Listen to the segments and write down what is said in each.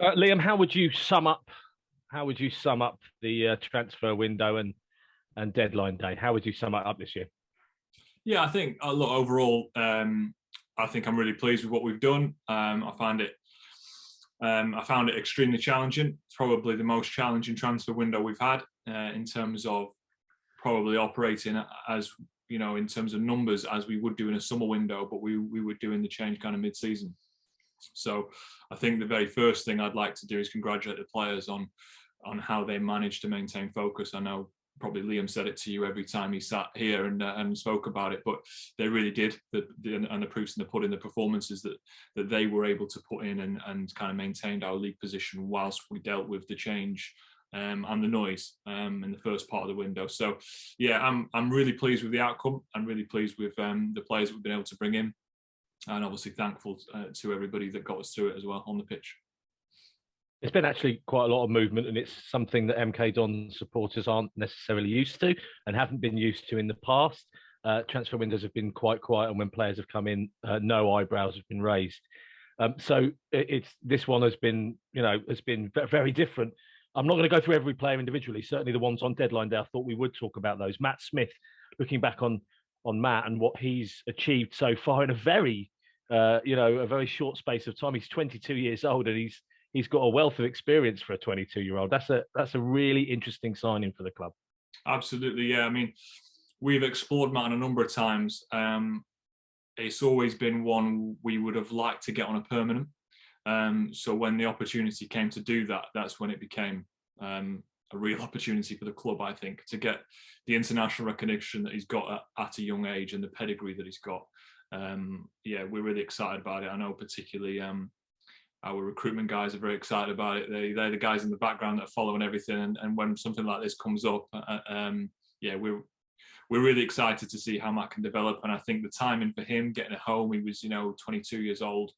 Liam, how would you sum up? How would you sum up the transfer window and deadline day? How would you sum it up this year? Yeah, I think look overall. I think I'm really pleased with what we've done. I found it extremely challenging. It's probably the most challenging transfer window we've had in terms of probably operating as in terms of numbers as we would do in a summer window, but we were doing the change kind of mid-season. So I think the very first thing I'd like to do is congratulate the players on how they managed to maintain focus. I know probably Liam said it to you every time he sat here and spoke about it, but they really did. And the proofs in the pudding, the performances that they were able to put in and kind of maintained our league position whilst we dealt with the change and the noise in the first part of the window. So yeah, I'm really pleased with the outcome. I'm really pleased with the players we've been able to bring in, and obviously thankful to everybody that got us through it as well on the pitch. It's been actually quite a lot of movement, and it's something that MK Don supporters aren't necessarily used to and haven't been used to in the past. Transfer windows have been quite quiet, and when players have come in, no eyebrows have been raised. So it's this one has been very different. I'm not going to go through every player individually. Certainly, the ones on deadline day, I thought we would talk about those. Matt Smith, looking back on Matt and what he's achieved so far in a very a very short space of time. He's 22 years old, and he's got a wealth of experience for a 22-year-old. That's a really interesting signing for the club. Absolutely, yeah. I mean, we've explored Matt a number of times. It's always been one we would have liked to get on a permanent. So when the opportunity came to do that, that's when it became a real opportunity for the club, I think, to get the international recognition that he's got at a young age and the pedigree that he's got. Yeah, we're really excited about it. I know particularly our recruitment guys are very excited about it. They're the guys in the background that are following everything. And when something like this comes up, yeah, we're really excited to see how Matt can develop. And I think the timing for him getting a home, he was 22 years old,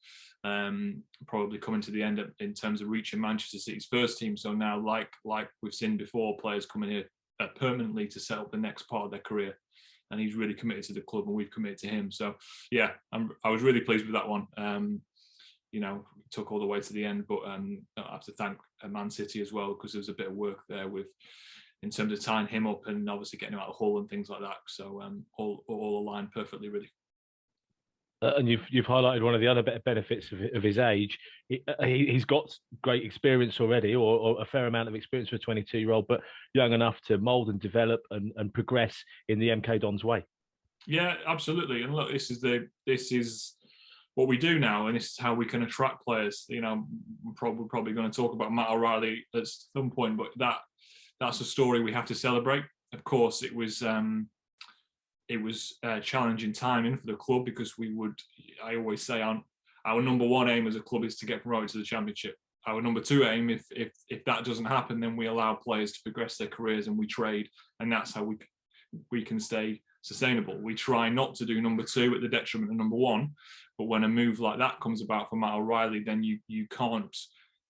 probably coming to the end in terms of reaching Manchester City's first team. So now, like we've seen before, players coming here permanently to set up the next part of their career. And he's really committed to the club, and we've committed to him. So yeah, I was really pleased with that one. Took all the way to the end, but I have to thank Man City as well, because there was a bit of work there in terms of tying him up and obviously getting him out of Hull and things like that. So all aligned perfectly, really. And you've highlighted one of the other benefits of his age. He's got great experience already, or a fair amount of experience for a 22-year-old, but young enough to mould and develop and progress in the MK Dons way. Yeah, absolutely. And look, this is what we do now, and this is how we can attract players. We're probably going to talk about Matt O'Reilly at some point, but that's a story we have to celebrate. Of course, it was challenging timing for the club, because I always say our number one aim as a club is to get promoted to the Championship. Our number two aim, if that doesn't happen, then we allow players to progress their careers and we trade, and that's how we can stay sustainable. We try not to do number two at the detriment of number one, but when a move like that comes about for Matt O'Reilly, then you can't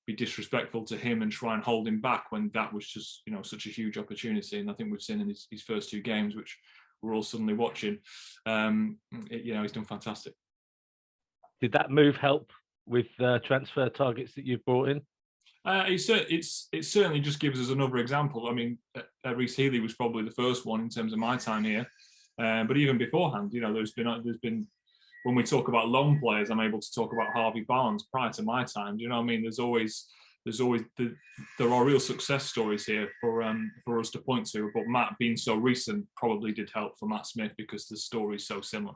be disrespectful to him and try and hold him back when that was just such a huge opportunity. And I think we've seen in his first two games, which we're all suddenly watching, he's done fantastic. Did that move help with transfer targets that you've brought in? It certainly just gives us another example. I mean, Reece Healy was probably the first one in terms of my time here, but even beforehand, there's been when we talk about loan players, I'm able to talk about Harvey Barnes prior to my time. Do you know what I mean? There are real success stories here for us to point to. But Matt being so recent probably did help for Matt Smith, because the story is so similar.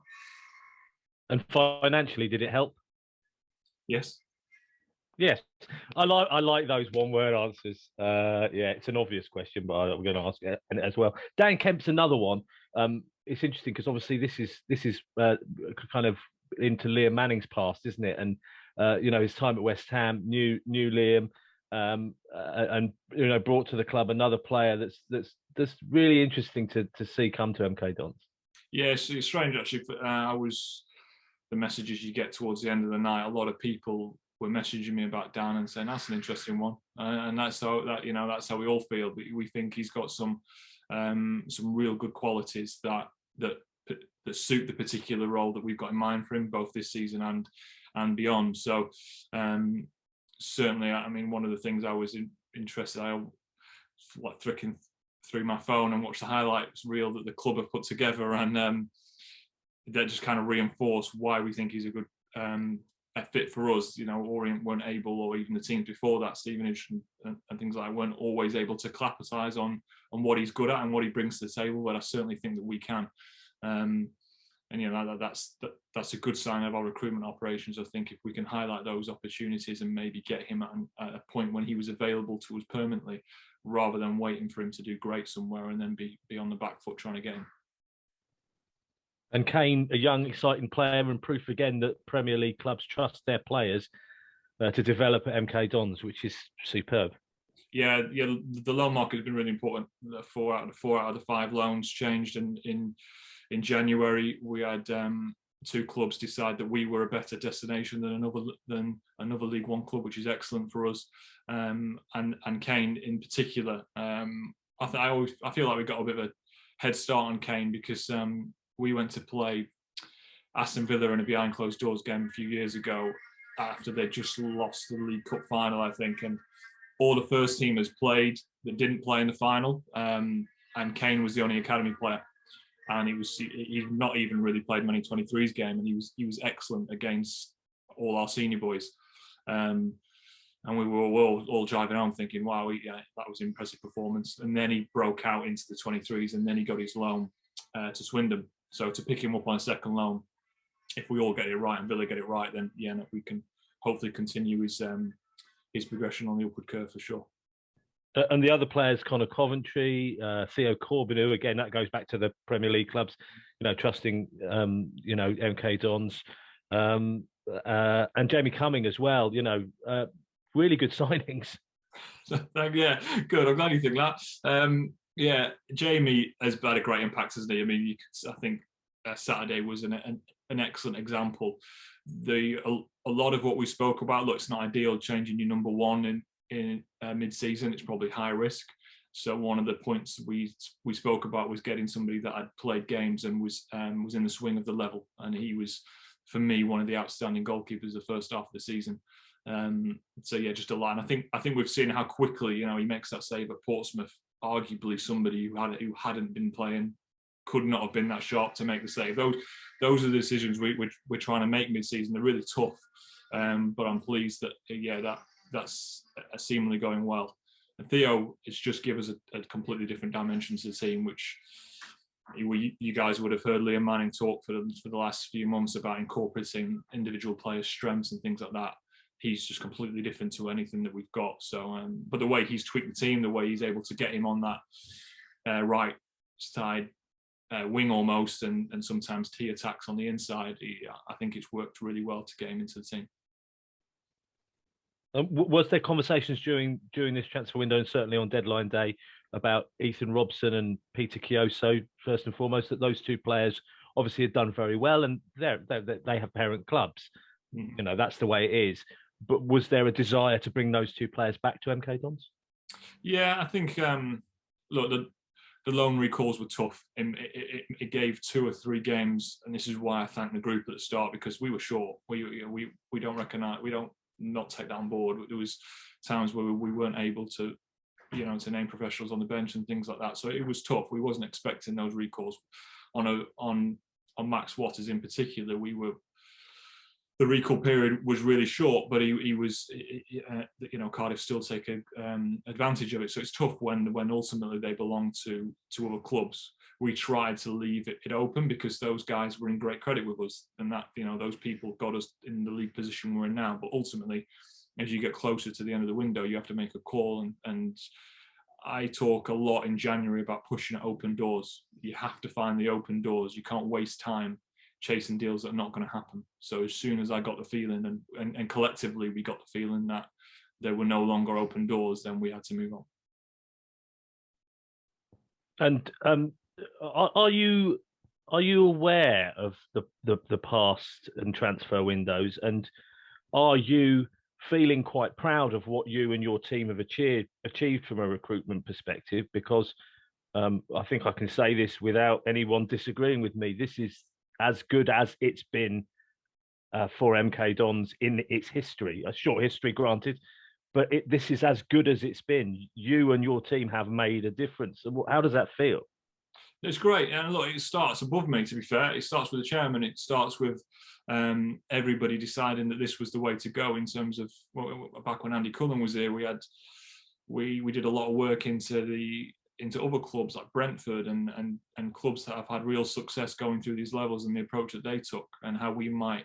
And financially, did it help? Yes. Yes, I like those one-word answers. Yeah, it's an obvious question, but I'm going to ask it as well. Dan Kemp's another one. It's interesting because obviously this is kind of into Liam Manning's past, isn't it? And his time at West Ham, knew Liam, and brought to the club another player that's really interesting to see come to MK Dons. Yeah, it's strange actually. The messages you get towards the end of the night, a lot of people were messaging me about Dan and saying that's an interesting one, and that's how we all feel. But we think he's got some real good qualities that suit the particular role that we've got in mind for him, both this season and beyond. So certainly, I mean, one of the things I was interested, I like flicking through my phone and watch the highlights reel that the club have put together, and that just kind of reinforced why we think he's a good a fit for us. You know, Orient weren't able, or even the teams before that, Stevenage and things like that, weren't always able to capitalise on what he's good at and what he brings to the table. But I certainly think that we can. And you know, that's a good sign of our recruitment operations. I think if we can highlight those opportunities and maybe get him at a point when he was available to us permanently, rather than waiting for him to do great somewhere and then be on the back foot trying to get him. And Kane, a young, exciting player, and proof again that Premier League clubs trust their players to develop at MK Dons, which is superb. Yeah. The loan market has been really important. Four out of the 5 loans changed, and in January we had 2 clubs decide that we were a better destination than another League One club, which is excellent for us. And Kane in particular, I feel like we got a bit of a head start on Kane because we went to play Aston Villa in a behind closed doors game a few years ago after they just lost the League Cup final, I think, and all the first teamers played that didn't play in the final, and Kane was the only academy player. And he'd not even really played many 23s game, and he was excellent against all our senior boys. And we were all driving home thinking, wow, that was an impressive performance. And then he broke out into the 23s, and then he got his loan to Swindon. So to pick him up on a second loan, if we all get it right and Villa get it right, then we can hopefully continue his progression on the upward curve for sure. And the other players, Connor Coventry, Theo Corbynu, again, that goes back to the Premier League clubs, trusting, MK Dons, and Jamie Cumming as well, really good signings. Yeah, good. I'm glad you think that. Jamie has had a great impact, hasn't he? I mean, I think Saturday was an excellent example. A lot of what we spoke about, look, it's not ideal changing your number one in mid-season. It's probably high risk. So one of the points we spoke about was getting somebody that had played games and was in the swing of the level. And he was, for me, one of the outstanding goalkeepers the first half of the season. Just a lot. And I think we've seen how quickly he makes that save at Portsmouth. Arguably, somebody who hadn't been playing could not have been that sharp to make the save. Those are the decisions we're trying to make mid-season. They're really tough, but I'm pleased that that's seemingly going well. And Theo has just given us a completely different dimension to the team, which you guys would have heard Liam Manning talk for the last few months about incorporating individual players' strengths and things like that. He's just completely different to anything that we've got. So, but the way he's tweaked the team, the way he's able to get him on that right side wing almost, and sometimes T attacks on the inside, I think it's worked really well to get him into the team. Was there conversations during this transfer window, and certainly on deadline day, about Ethan Robson and Peter Chioso, first and foremost, that those 2 players obviously had done very well, and they have parent clubs. That's the way it is. But was there a desire to bring those 2 players back to MK Dons? Yeah, I think, look, the loan recalls were tough. It gave 2 or 3 games, and this is why I thank the group at the start, because we were short. We don't recognise, we don't not take that on board. There was times where we weren't able to name professionals on the bench and things like that. So it was tough. We wasn't expecting those recalls. On Max Waters in particular, the recall period was really short, but he was, Cardiff still take advantage of it. So it's tough when ultimately they belong to other clubs. We tried to leave it open because those guys were in great credit with us, and that those people got us in the league position we're in now. But ultimately, as you get closer to the end of the window, you have to make a call. And I talk a lot in January about pushing at open doors. You have to find the open doors. You can't waste time chasing deals that are not going to happen. So as soon as I got the feeling, and collectively we got the feeling that there were no longer open doors, then we had to move on. And are you aware of the past and transfer windows, and are you feeling quite proud of what you and your team have achieved from a recruitment perspective? Because I think I can say this without anyone disagreeing with me. This is as good as it's been for MK Dons in its history. A short history, granted, but this is as good as it's been. You and your team have made a difference. How does that feel? It's great, and look, it starts above me. To be fair, it starts with the chairman. It starts with everybody deciding that this was the way to go. In terms of back when Andy Cullen was here, we did a lot of work into other clubs like Brentford and clubs that have had real success going through these levels, and the approach that they took and how we might.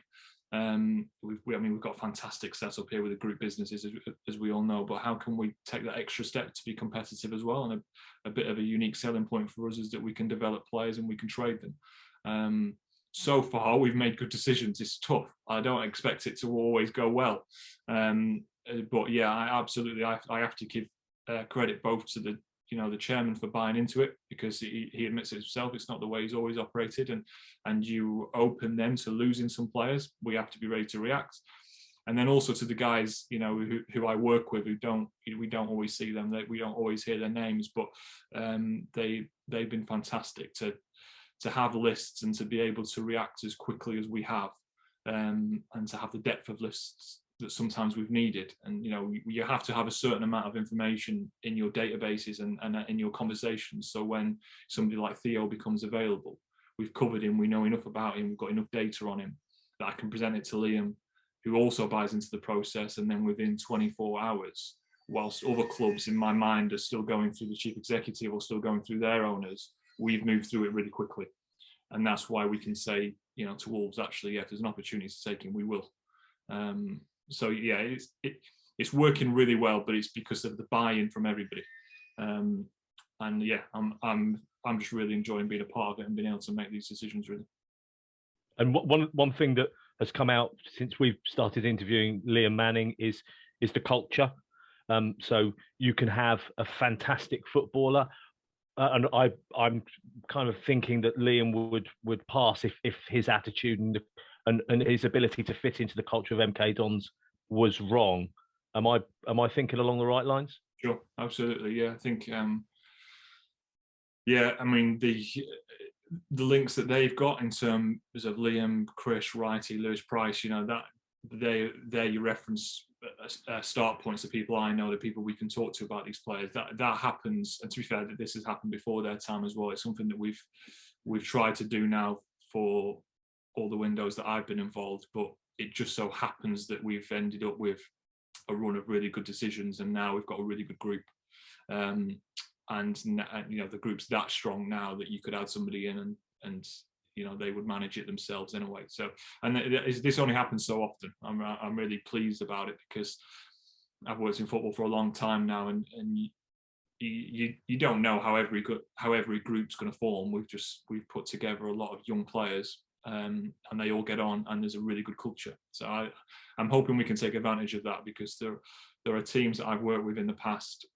We've got a fantastic setup here with the group businesses, as we all know, but how can we take that extra step to be competitive as well? And a bit of a unique selling point for us is that we can develop players and we can trade them. So far, we've made good decisions. It's tough. I don't expect it to always go well. But yeah, I have to give credit both to the chairman for buying into it, because he admits it himself. It's not the way he's always operated, and you open them to losing some players. We have to be ready to react. And then also to the guys, who I work with, we don't always see them, we don't always hear their names, but they've been fantastic to have lists and to be able to react as quickly as we have, and to have the depth of lists that sometimes we've needed. And you have to have a certain amount of information in your databases and in your conversations, so when somebody like Theo becomes available, we've covered him, we know enough about him, we've got enough data on him that I can present it to Liam, who also buys into the process, and then within 24 hours, whilst other clubs in my mind are still going through the chief executive or still going through their owners, we've moved through it really quickly. And that's why we can say, to Wolves, actually, yeah, if there's an opportunity to take him, we will. So yeah, it's working really well, but it's because of the buy-in from everybody. And yeah, I'm just really enjoying being a part of it and being able to make these decisions, really. And one thing that has come out since we've started interviewing Liam Manning is the culture. So you can have a fantastic footballer, and I'm kind of thinking that Liam would pass if his attitude and his ability to fit into the culture of MK Dons was wrong. Am I thinking along the right lines? Sure, absolutely. Yeah, I think. Yeah, I mean the links that they've got in terms of Liam, Chris, Wrighty, Lewis Price, that they're your reference start points, the people I know, the people we can talk to about these players. That happens, and to be fair, that this has happened before their time as well. It's something that we've tried to do now for all the windows that I've been involved, but it just so happens that we've ended up with a run of really good decisions, and now we've got a really good group. And the group's that strong now that you could add somebody in and they would manage it themselves in a way. So, and this only happens so often. I'm really pleased about it, because I've worked in football for a long time now, and you don't know how every group's going to form. We've put together a lot of young players, and they all get on, and there's a really good culture. So I'm hoping we can take advantage of that, because there are teams that I've worked with in the past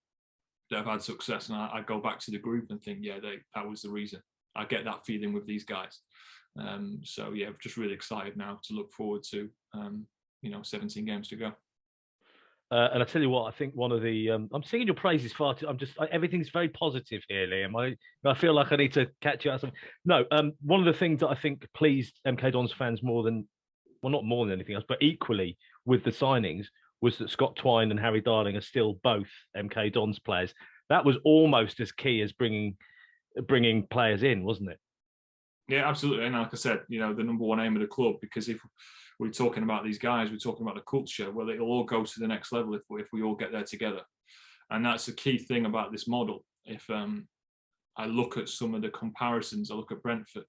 that have had success, and I go back to the group and think, yeah, that was the reason. I get that feeling with these guys. So yeah, just really excited now to look forward to 17 games to go. And I tell you what, I think one of the I'm singing your praises far too. Everything's very positive here, Liam. I feel like I need to catch you out. No, one of the things that I think pleased MK Dons fans more than, well, not more than anything else, but equally with the signings, was that Scott Twine and Harry Darling are still both MK Dons players. That was almost as key as bringing players in, wasn't it? Yeah, absolutely. And like I said, the number one aim of the club, because if we're talking about these guys, we're talking about the culture, well, it'll all go to the next level if we all get there together. And that's the key thing about this model. If I look at some of the comparisons, I look at Brentford,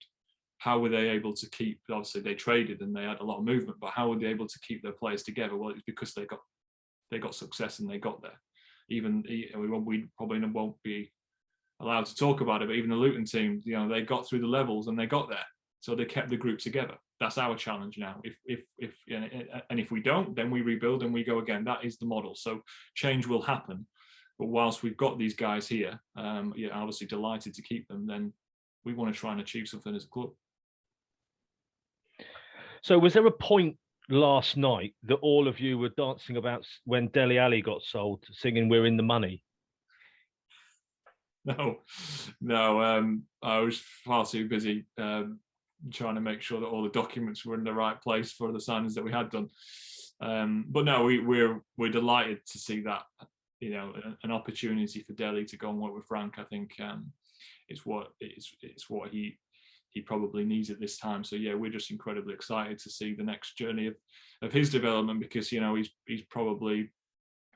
how were they able to keep, obviously they traded and they had a lot of movement, but how were they able to keep their players together? Well, it's because they got success and they got there. Even we probably won't be allowed to talk about it, but even the Luton team, they got through the levels and they got there, so they kept the group together. That's our challenge now. If we don't, then we rebuild and we go again. That is the model. So change will happen, but whilst we've got these guys here, obviously delighted to keep them. Then we want to try and achieve something as a club. So was there a point last night that all of you were dancing about when Dele Alli got sold, singing "We're in the money"? No, I was far too busy trying to make sure that all the documents were in the right place for the signings that we had done. But no, we're delighted to see that, you know, an opportunity for Dele to go and work with Frank. I think it's what he probably needs at this time. So yeah, we're just incredibly excited to see the next journey of his development, because, you know, he's probably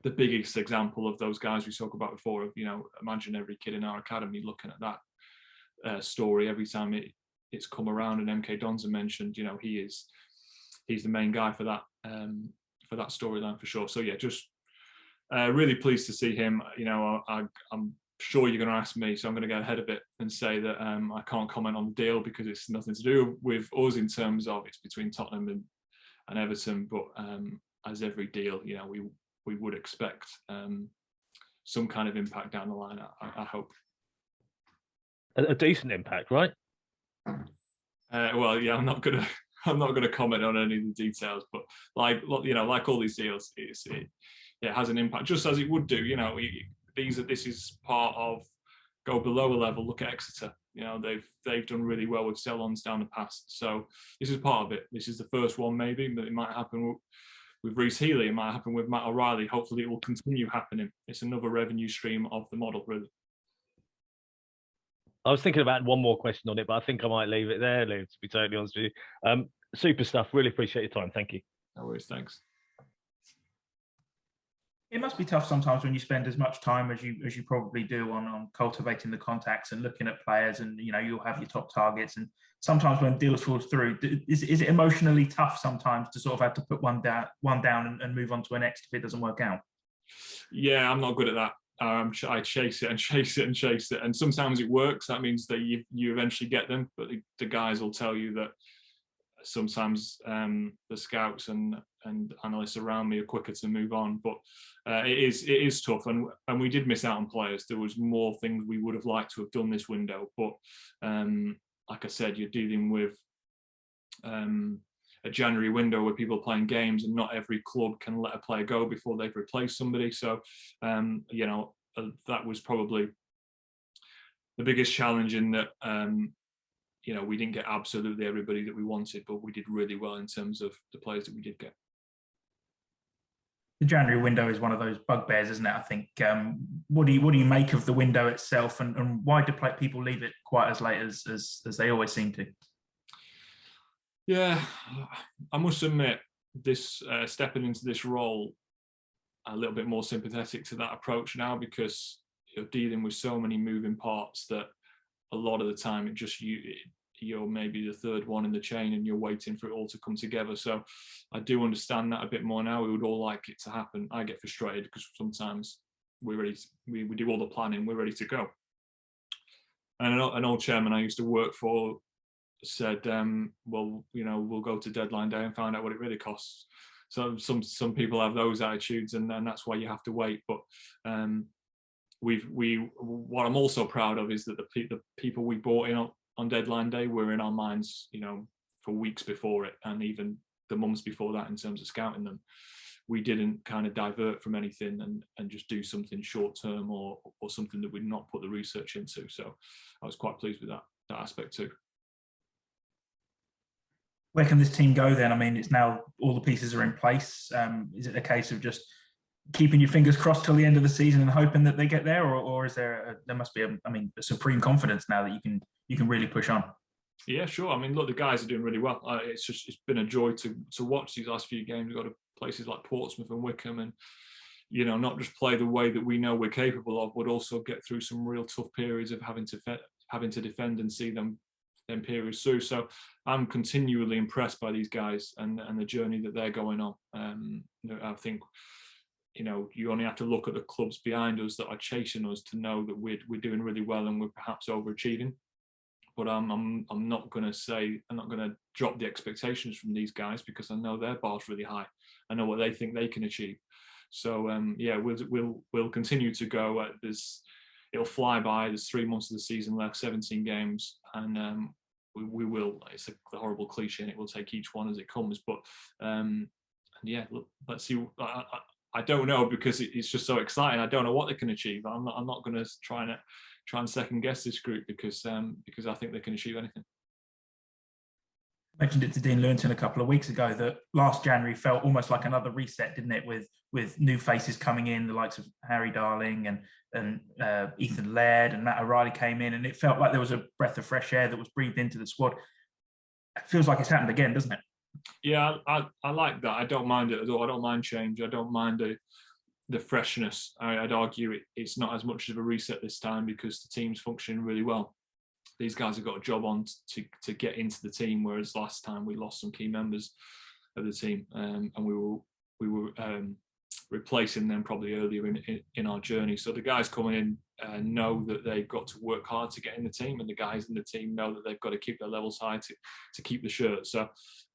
the biggest example of those guys we spoke about before. Of, you know, imagine every kid in our academy looking at that story every time it's come around, and MK Donza mentioned, you know, he's the main guy for that storyline for sure. So yeah, just really pleased to see him. You know, I'm sure you're going to ask me, so I'm going to get ahead of it and say that I can't comment on the deal because it's nothing to do with us in terms of it's between Tottenham and Everton. But as every deal, you know, we would expect some kind of impact down the line. I hope a decent impact, right? Well, yeah, I'm not gonna comment on any of the details, but like, you know, like all these deals, it has an impact, just as it would do. You know, this is part of go below a level. Look at Exeter. You know, they've done really well with sell-ons down the past. So this is part of it. This is the first one, maybe, but it might happen with Reece Healy. It might happen with Matt O'Reilly. Hopefully, it will continue happening. It's another revenue stream of the model, really. I was thinking about one more question on it, but I think I might leave it there, Lou, to be totally honest with you. Super stuff. Really appreciate your time. Thank you. No worries. Thanks. It must be tough sometimes when you spend as much time as you probably do on cultivating the contacts and looking at players, and, you know, you'll have your top targets, and sometimes when deals fall through, is it emotionally tough sometimes to sort of have to put one down and move on to the next if it doesn't work out? Yeah, I'm not good at that. I chase it and chase it and chase it, and sometimes it works. That means that you eventually get them, but the guys will tell you that sometimes the scouts and analysts around me are quicker to move on. But it is tough, and we did miss out on players. There was more things we would have liked to have done this window, but like I said, you're dealing with a January window where people are playing games, and not every club can let a player go before they've replaced somebody. So you know, that was probably the biggest challenge, in that you know, we didn't get absolutely everybody that we wanted, but we did really well in terms of the players that we did get. The January window is one of those bugbears, isn't it? I think. What do you make of the window itself, and why do people leave it quite as late as they always seem to? Yeah, I must admit, this stepping into this role, a little bit more sympathetic to that approach now, because you're dealing with so many moving parts that a lot of the time you're maybe the third one in the chain, and you're waiting for it all to come together. So I do understand that a bit more now. We would all like it to happen. I get frustrated because sometimes we do all the planning, we're ready to go. And an old chairman I used to work for said, well, you know, we'll go to deadline day and find out what it really costs. So some people have those attitudes, and that's why you have to wait. But what I'm also proud of is that the people we brought in on deadline day were in our minds, you know, for weeks before it, and even the months before that, in terms of scouting them. We didn't kind of divert from anything and just do something short term or something that we'd not put the research into. So I was quite pleased with that aspect too. Where can this team go then? I mean, it's now all the pieces are in place. Is it a case of just keeping your fingers crossed till the end of the season and hoping that they get there, or is there must be a supreme confidence now that you can really push on? Yeah, sure. I mean, look, the guys are doing really well. It's been a joy to watch these last few games. We've got to places like Portsmouth and Wickham, and, you know, not just play the way that we know we're capable of, but also get through some real tough periods of having to defend and see them periods through. So I'm continually impressed by these guys and the journey that they're going on. I think, you know, you only have to look at the clubs behind us that are chasing us to know that we're doing really well and we're perhaps overachieving. But I'm not going to drop the expectations from these guys, because I know their bar's really high. I know what they think they can achieve. So yeah, we'll continue to go. It'll fly by. There's 3 months of the season left, 17 games, and we will. It's a horrible cliche, and it will take each one as it comes. But yeah, look, let's see. I don't know, because it's just so exciting. I don't know what they can achieve. I'm not going to try and second guess this group, because I think they can achieve anything. Mentioned it to Dean Lewington a couple of weeks ago that last January felt almost like another reset, didn't it? With new faces coming in, the likes of Harry Darling and Ethan Laird and Matt O'Reilly came in, and it felt like there was a breath of fresh air that was breathed into the squad. It feels like it's happened again, doesn't it? Yeah, I like that. I don't mind it at all. I don't mind change. I don't mind the freshness. I'd argue it's not as much of a reset this time because the team's functioning really well. These guys have got a job on to get into the team, whereas last time we lost some key members of the team, and we were replacing them probably earlier in our journey. So the guys coming in know that they've got to work hard to get in the team, and the guys in the team know that they've got to keep their levels high to keep the shirt. So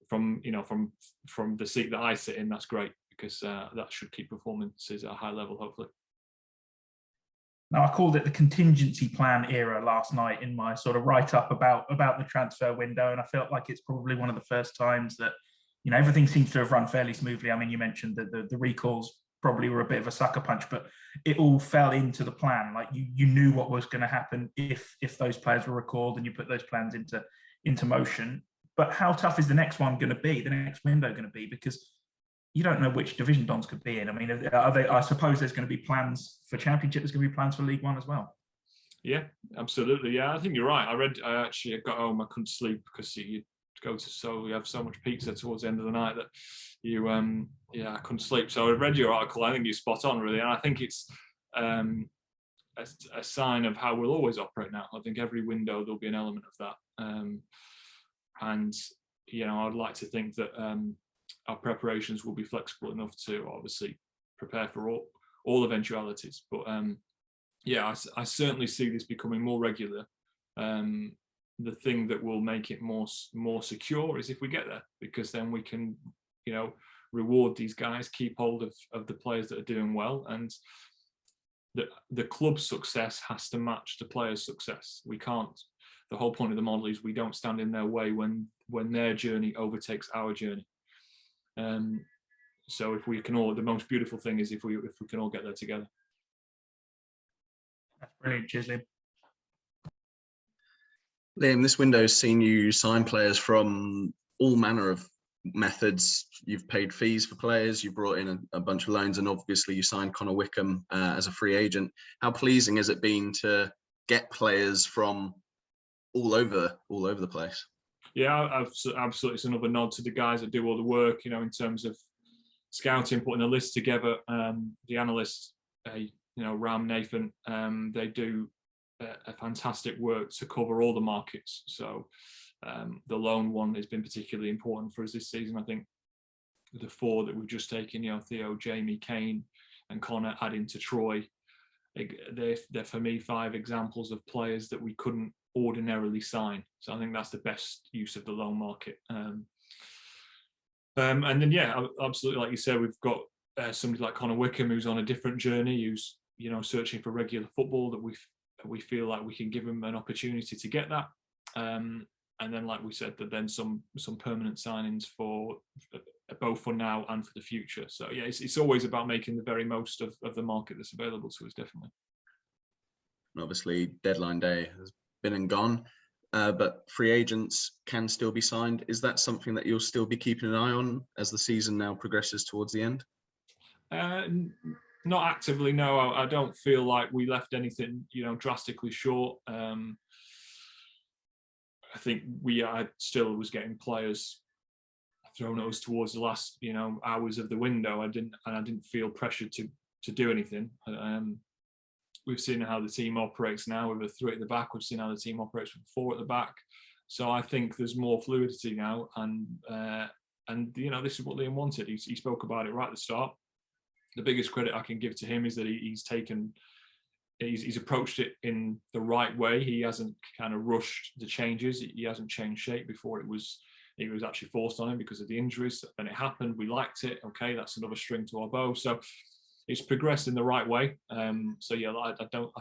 from the seat that I sit in, that's great because that should keep performances at a high level, hopefully. Now, I called it the contingency plan era last night in my sort of write-up about the transfer window, and I felt like it's probably one of the first times that, everything seems to have run fairly smoothly. I mean, you mentioned that the recalls probably were a bit of a sucker punch, but it all fell into the plan. Like you knew what was going to happen if those players were recalled, and you put those plans into motion. But how tough is the next one going to be? The next window going to be, because you don't know which division Dons could be in. I mean, I suppose there's going to be plans for Championship. There's going to be plans for League One as well. Yeah, absolutely. Yeah, I think you're right. I actually got home. I couldn't sleep because you have so much pizza towards the end of the night that I couldn't sleep. So I read your article. I think you're spot on, really, and I think it's a sign of how we'll always operate now. I think every window there'll be an element of that, and I'd like to think that our preparations will be flexible enough to obviously prepare for all eventualities. But I certainly see this becoming more regular. The thing that will make it more secure is if we get there, because then we can, reward these guys, keep hold of the players that are doing well, and the club's success has to match the players' success. We can't. The whole point of the model is we don't stand in their way when their journey overtakes our journey. So if we can all, the most beautiful thing is if we can all get there together. That's brilliant, Chisley. Liam, this window has seen you sign players from all manner of methods. You've paid fees for players, you brought in a bunch of loans, and obviously you signed Connor Wickham as a free agent. How pleasing has it been to get players from all over the place? Yeah, absolutely. It's another nod to the guys that do all the work, in terms of scouting, putting a list together. The analysts, Ram, Nathan, they do a fantastic work to cover all the markets. So the loan one has been particularly important for us this season. I think the four that we've just taken, Theo, Jamie, Kane and Connor, adding to Troy, they're for me 5 examples of players that we couldn't ordinarily sign. So I think that's the best use of the loan market. And then, absolutely, like you said, we've got somebody like Connor Wickham who's on a different journey, who's searching for regular football, that we feel like we can give him an opportunity to get that. And then, like we said, that then some permanent signings for both for now and for the future. So yeah, it's always about making the very most of the market that's available to us, definitely. Obviously, deadline day has been and gone, but free agents can still be signed. Is that something that you'll still be keeping an eye on as the season now progresses towards the end? Not actively, no. I don't feel like we left anything, drastically short. I think I still was getting players thrown at us towards the last, hours of the window. I didn't feel pressured to do anything. We've seen how the team operates now with a 3 at the back. We've seen how the team operates with 4 at the back. So I think there's more fluidity now, and this is what Liam wanted. He spoke about it right at the start. The biggest credit I can give to him is that he's approached it in the right way. He hasn't kind of rushed the changes. He hasn't changed shape before it was actually forced on him because of the injuries. Then it happened. We liked it. Okay, that's another string to our bow. So it's progressed in the right way. I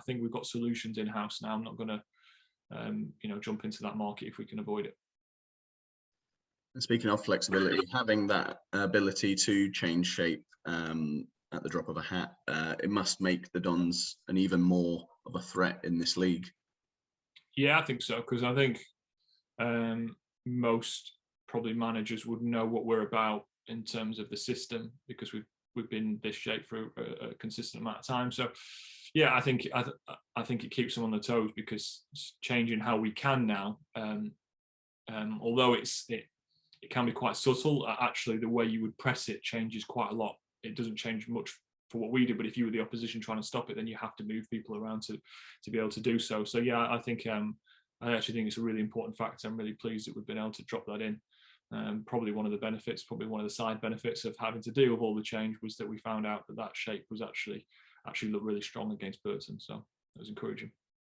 think we've got solutions in house now. I'm not going to jump into that market if we can avoid it. And speaking of flexibility, having that ability to change shape at the drop of a hat, it must make the Dons an even more of a threat in this league. Yeah, I think so, because I think most probably managers would know what we're about in terms of the system, because we've been this shape for a consistent amount of time. So yeah, I think it keeps them on their toes, because it's changing how we can now, although it can be quite subtle. Actually, the way you would press it changes quite a lot. It doesn't change much for what we do, but if you were the opposition trying to stop it, then you have to move people around to be able to do so. So yeah, I actually think it's a really important factor. I'm really pleased that we've been able to drop that in. Probably one of the benefits, probably one of the side benefits of having to deal with all the change, was that we found out that shape was actually looked really strong against Burton. So that was encouraging.